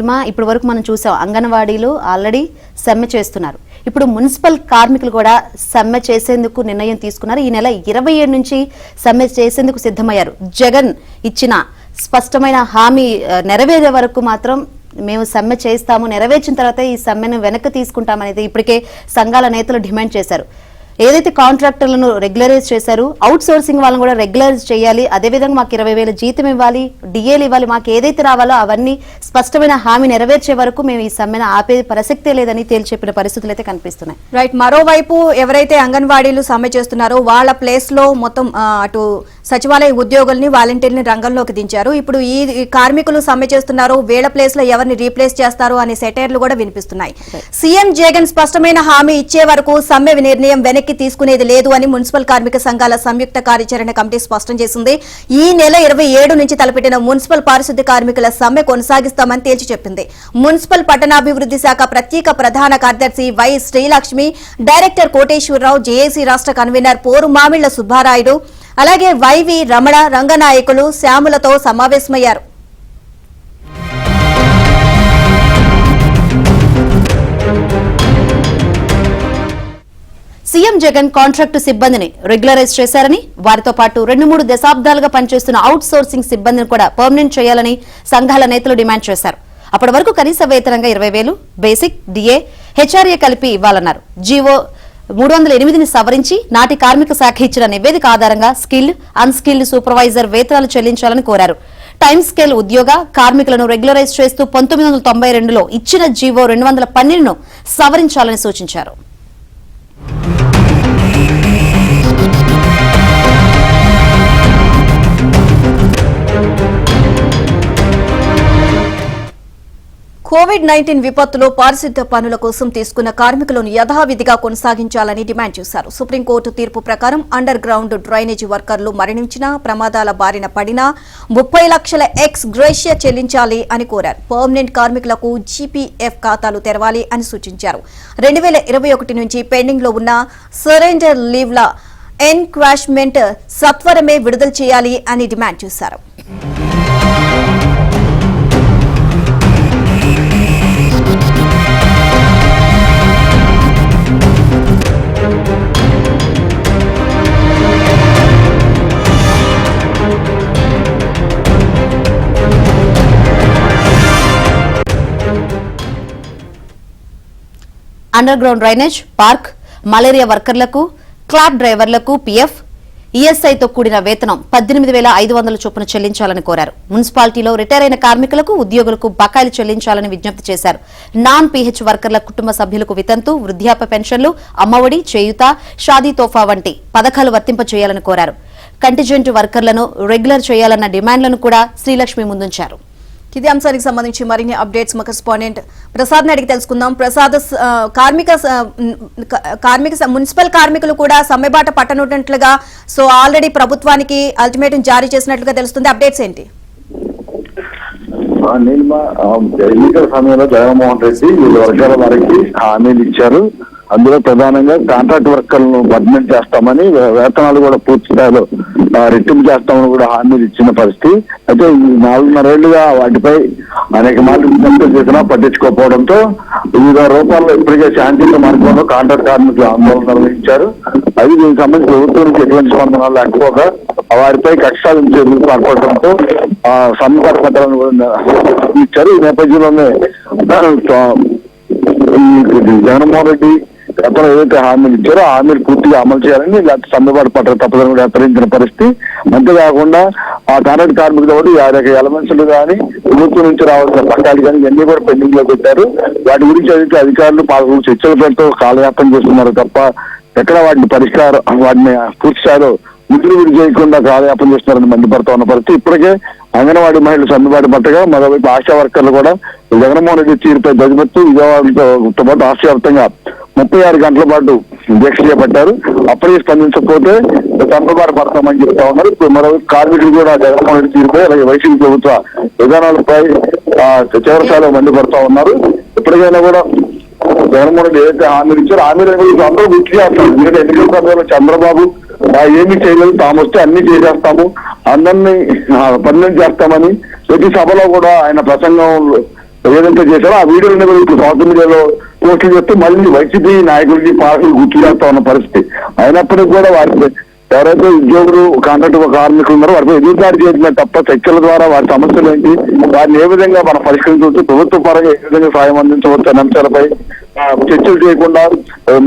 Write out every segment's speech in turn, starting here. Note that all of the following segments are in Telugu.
ఇప్పటి వరకు మనం చూసాం అంగన్వాడీలు ఆల్రెడీ సమ్మె చేస్తున్నారు. ఇప్పుడు మున్సిపల్ కార్మికులు కూడా సమ్మె చేసేందుకు నిర్ణయం తీసుకున్నారు. ఈ నెల 27 నుంచి సమ్మె చేసేందుకు సిద్ధమయ్యారు. జగన్ ఇచ్చిన స్పష్టమైన హామీ నెరవేరే వరకు మాత్రం మేము సమ్మె చేస్తాము, నెరవేర్చిన తర్వాత ఈ సమ్మెను వెనక్కి తీసుకుంటామనేది ఇప్పటికే సంఘాల నేతలు డిమాండ్ చేశారు. ఏదైతే కాంట్రాక్టర్లను రెగ్యులరైజ్ చేశారు, అవుట్ సోర్సింగ్ వాళ్ళని కూడా రెగ్యులరైజ్ చేయాలి, అదేవిధంగా మాకు 20,000 జీతం ఇవ్వాలి, డిఏలు ఇవ్వాలి, మాకు ఏదైతే రావాలో అవన్నీ స్పష్టమైన హామీ నెరవేర్చే వరకు మేము ఈ సమ్మెను ఆపే ప్రసక్తే లేదని తేల్చి చెప్పిన పరిస్థితులు అయితే కనిపిస్తున్నాయి. రైట్. మరోవైపు ఎవరైతే అంగన్వాడీలు సమ్మె చేస్తున్నారో వాళ్ళ ప్లేస్ లో మొత్తం అటు సచివాలయ ఉద్యోగుల్ని వాలంటీర్ని రంగంలోకి దించారు. ఇప్పుడు ఈ కార్మికులు సమ్మె చేస్తున్నారు, వీళ్ళ ప్లేస్ లో ఎవరిని రీప్లేస్ చేస్తారు అనే సెటైర్లు కూడా వినిపిస్తున్నాయి. సీఎం జగన్ స్పష్టమైన హామీ ఇచ్చే వరకు సమ్మె నిర్ణయం వెనక్కి తీసుకునేది లేదు అని మున్సిపల్ కార్మిక సంఘాల సంయుక్త కార్యాచరణ కమిటీ స్పష్టం చేసింది. ఈ నెల 27 నుంచి తలపెట్టిన మున్సిపల్ పారిశుద్ధ్య కార్మికుల సమ్మె కొనసాగిస్తామని తేల్చి చెప్పింది. మున్సిపల్ పట్టణాభివృద్ధి శాఖ ప్రత్యేక ప్రధాన కార్యదర్శి Y Srilakshmi, director Koteswararao, JAC రాష్ట్ర కన్వీనర్ పోరు మామిళ్ల సుబ్బారాయుడు, అలాగే వైవి రమణ, రంగనాయకులు, శ్యాములతో సమావేశమయ్యారు. సీఎం జగన్ కాంట్రాక్టు సిబ్బందిని రెగ్యులరైజ్ చేశారని, వారితో పాటు 2-3 దశాబ్దాలుగా పనిచేస్తున్న అవుట్ సోర్సింగ్ సిబ్బందిని కూడా పర్మనెంట్ చేయాలని సంఘాల నేతలు డిమాండ్ చేశారు. అప్పటి వరకు కనీస వేతనంగా 20,000 బేసిక్, డిఏ, హెచ్ఆర్ఏ కలిపి ఇవ్వాలన్నారు. జీవో 308ని సవరించి నాటి కార్మిక శాఖ ఇచ్చిన నివేదిక ఆధారంగా స్కిల్డ్, అన్స్కిల్డ్ సూపర్వైజర్ వేతనాలు చెల్లించాలని కోరారు. టైమ్ స్కేల్ ఉద్యోగ కార్మికులను రెగ్యులరైజ్ చేస్తూ 1992లో ఇచ్చిన జీవో 212ను సవరించాలని సూచించారు. కోవిడ్-19 విపత్తులో పారిశుద్ధ్య పనుల కోసం తీసుకున్న కార్మికులను యథావిధిగా కొనసాగించాలని డిమాండ్ చేశారు. సుప్రీంకోర్టు తీర్పు ప్రకారం అండర్ గ్రౌండ్ డ్రైనేజీ వర్కర్లు మరణించినా, ప్రమాదాల బారిన పడినా 30 లక్షల ఎక్స్ గ్రేషియా చెల్లించాలి అని కోరారు. పర్మనెంట్ కార్మికులకు జీపీఎఫ్ ఖాతాలు తెరవాలి అని సూచించారు. 2021 నుంచి పెండింగ్ లో ఉన్న సరెండర్ లీవ్ల ఎన్క్వాష్మెంట్ సత్వరమే విడుదల చేయాలి అని డిమాండ్ చేశారు. Underground drainage, park, malaria వర్కర్లకు, క్లాబ్ డ్రైవర్లకు పీఎఫ్, ఈఎస్ఐతో కూడిన వేతనం 18,500 చొప్పున చెల్లించాలని కోరారు. మున్సిపాలిటీలో రిటైర్ అయిన కార్మికులకు, ఉద్యోగులకు బకాయిలు చెల్లించాలని విజ్ఞప్తి చేశారు. నాన్ పీహెచ్ వర్కర్ల కుటుంబ సభ్యులకు వితంతు, వృద్ధాప్య పెన్షన్లు, అమ్మఒడి, చేయూత, షాదీ తోఫా వంటి పథకాలు వర్తింపచేయాలని కోరారు. కంటిజెంట్ వర్కర్లను రెగ్యులర్ చేయాలన్న డిమాండ్లను కూడా శ్రీలక్ష్మి ముందుంచారు. ఇదే అంశానికి సంబంధించి మరిన్ని అప్డేట్స్ మా కరెస్పాండెంట్ ప్రసాద్ అడిగి తెలుసుకుందాం. ప్రసాద్, మున్సిపల్ కార్మికులు కూడా సమ్మెబాట పట్టనున్నట్లుగా ఆల్రెడీ ప్రభుత్వానికి అల్టిమేటం జారీ చేసినట్లుగా తెలుస్తుంది. అప్డేట్స్ ఏంటి? ఎన్నికల సమయంలో జగన్మోహన్ రెడ్డి వివిధ వర్గాల వారికి హామీలు ఇచ్చారు. అందులో ప్రధానంగా కాంట్రాక్ట్ వర్కర్లను పర్మనెంట్ చేస్తామని, వేతనాలు కూడా పూర్తి స్థాయిలో రెట్టింపు చేస్తామని కూడా హామీలు ఇచ్చిన పరిస్థితి. అయితే ఈ 4.5 ఏళ్లుగా వాటిపై అనేక మార్లు విజ్ఞప్తులు చేసినా పట్టించుకోకపోవడంతో వివిధ రూపాల్లో ఇప్పటికే శాంతియుత మార్గంలో కాంట్రాక్ట్ కార్మికులు ఆందోళన నిర్వహించారు. అది దీనికి సంబంధించి ప్రభుత్వానికి ఎటువంటి స్పందన లేకపోగా వారిపై కక్ష సాధించేందుకు పాల్పడటంతో సమ్మె పత్రాలను కూడా ఇచ్చారు. ఈ నేపథ్యంలోనే జగన్మోహన్ రెడ్డి గతంలో ఏదైతే హామీలు ఇచ్చారో ఆ హామీలు పూర్తిగా అమలు చేయాలని సమ్మెబాటు పట్ల తప్పదని కూడా హెచ్చరించిన పరిస్థితి. అంతేకాకుండా ఆ కాంట్రాక్ట్ కార్మికులు కూడా 50 ఎలమెంట్స్లు కానీ ప్రభుత్వం నుంచి రావాల్సిన పట్టాలు కానీ ఇవన్నీ కూడా పెండింగ్ లో పెట్టారు. వాటి గురించి అయితే అధికారులు పాల్గొని చర్చల పేరుతో కాలయాపన చేస్తున్నారు తప్ప ఎక్కడ వాటిని పూర్తి స్థాయిలో విడి చేయకుండా కాలయాపన చేస్తున్నారని మండిపడుతూ ఉన్న పరిస్థితి. ఇప్పటికే అంగన్వాడీ మహిళలు సమ్మెబాటు పట్టగా మరోవైపు ఆశా వర్కర్లు కూడా జగన్మోహన్ రెడ్డి తీరుపై ధ్వజమెత్తు విజయవాడతో పాటు రాష్ట్ర వ్యాప్తంగా 36 గంటల పాటు దీక్ష చేపట్టారు. అప్పటికి స్పందించకపోతే సమ్మెబాటు పడతామని చెప్తా ఉన్నారు. ఇప్పుడు మరోవైపు కార్మికులు కూడా జగన్మోహన్ రెడ్డి తీరుపై అలాగే వైసీపీ ప్రభుత్వ విధానాలపై తీవ్రస్థాయిలో మండిపడుతూ ఉన్నారు. ఇప్పటికైనా కూడా జగన్మోహన్ రెడ్డి ఏదైతే హామీలు ఇచ్చారో హామీలు అందరూ గుర్తు చేస్తారు. ఎందుకంటే ఎన్నికల సమయంలో చంద్రబాబు ఏమీ చేయలేదు, తాము వస్తే అన్ని చేసేస్తాము, అందరినీ పర్మనెంట్ చేస్తామని ప్రతి సభలో కూడా ఆయన ప్రసంగం ఏదైతే చేశారో ఆ వీడియోని కూడా ఇప్పుడు సోషల్ మీడియాలో పోస్టులు చేస్తూ మళ్ళీ వైసీపీ నాయకులకి పార్టీలు గుర్తు చేస్తా ఉన్న పరిస్థితి. అయినప్పటికీ కూడా వారికి ఎవరైతే ఉద్యోగులు కాంట్రాక్ట్ కార్మికులు ఉన్నారో వారిపై ఎదురుదాడి చేసిన తప్ప చర్చల ద్వారా వారి సమస్యలు ఏంటి, వారిని ఏ విధంగా మనం పరిష్కరించవచ్చు, ప్రభుత్వ పరంగా ఏ విధంగా సాయం అందించవచ్చు అనే అంశాలపై చర్చలు చేయకుండా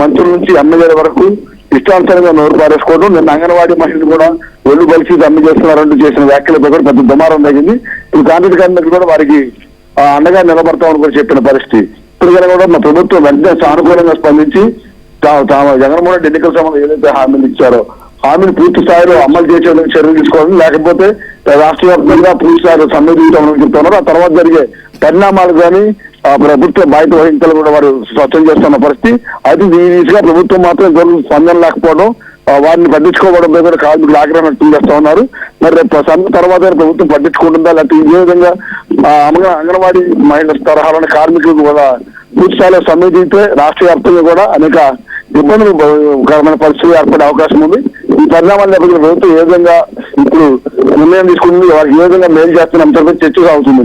మంత్రుల నుంచి ఎమ్మెల్యేల వరకు ఇష్టానుసారంగా నోరు పారేసుకోవడం. నిన్న అంగన్వాడీ మహిళలు కూడా ఒళ్ళు బలిసి సమ్మె చేస్తున్నారంటూ చేసిన వ్యాఖ్యలపై కూడా పెద్ద దుమారం తగ్గింది. ఇప్పుడు కాంట్రాక్ట్ కార్మికులు కూడా వారికి అండగా నిలబడతామని కూడా చెప్పిన పరిస్థితి. ఇప్పుడు కనుక కూడా మా ప్రభుత్వం వెంటనే సానుకూలంగా స్పందించి జగన్మోహన్ రెడ్డి ఎన్నికల సమయంలో ఏదైతే హామీలు ఇచ్చారో హామీని పూర్తి స్థాయిలో అమలు చేసేందుకు చర్యలు తీసుకోవాలి, లేకపోతే రాష్ట్ర వ్యాప్తంగా పూర్తి స్థాయిలో సమ్మె దిగుతామని చెప్తున్నారు. ఆ తర్వాత జరిగే పరిణామాలు కానీ ప్రభుత్వ బాధ్యత వహించాలని కూడా వారు స్పష్టం చేస్తున్న పరిస్థితి. అయితే ఈ దిశగా ప్రభుత్వం మాత్రం స్పందన లేకపోవడం, వారిని పట్టించుకోవడంపై కూడా కార్మికులు ఆగ్రహం వ్యక్తం చేస్తా ఉన్నారు. మరి రేపు సమ్మె తర్వాత ప్రభుత్వం పట్టించుకుంటుందా, లేకపోతే ఇదే విధంగా అంగన్వాడీ మహిళల తరహాలోని కార్మికులకు కూడా పూర్తి స్థాయిలో సమ్మె దిగితే రాష్ట్ర వ్యాప్తంగా కూడా అనేక ఇబ్బందులు పరిస్థితులు ఏర్పడే అవకాశం ఉంది. ఈ పరిణామాల నేపథ్యంలో ప్రభుత్వం ఏ విధంగా ఇప్పుడు నిర్ణయం తీసుకుంటుంది, వారికి ఏ విధంగా మేలు చేస్తున్న అంశంపై చర్చ సాగుతుంది.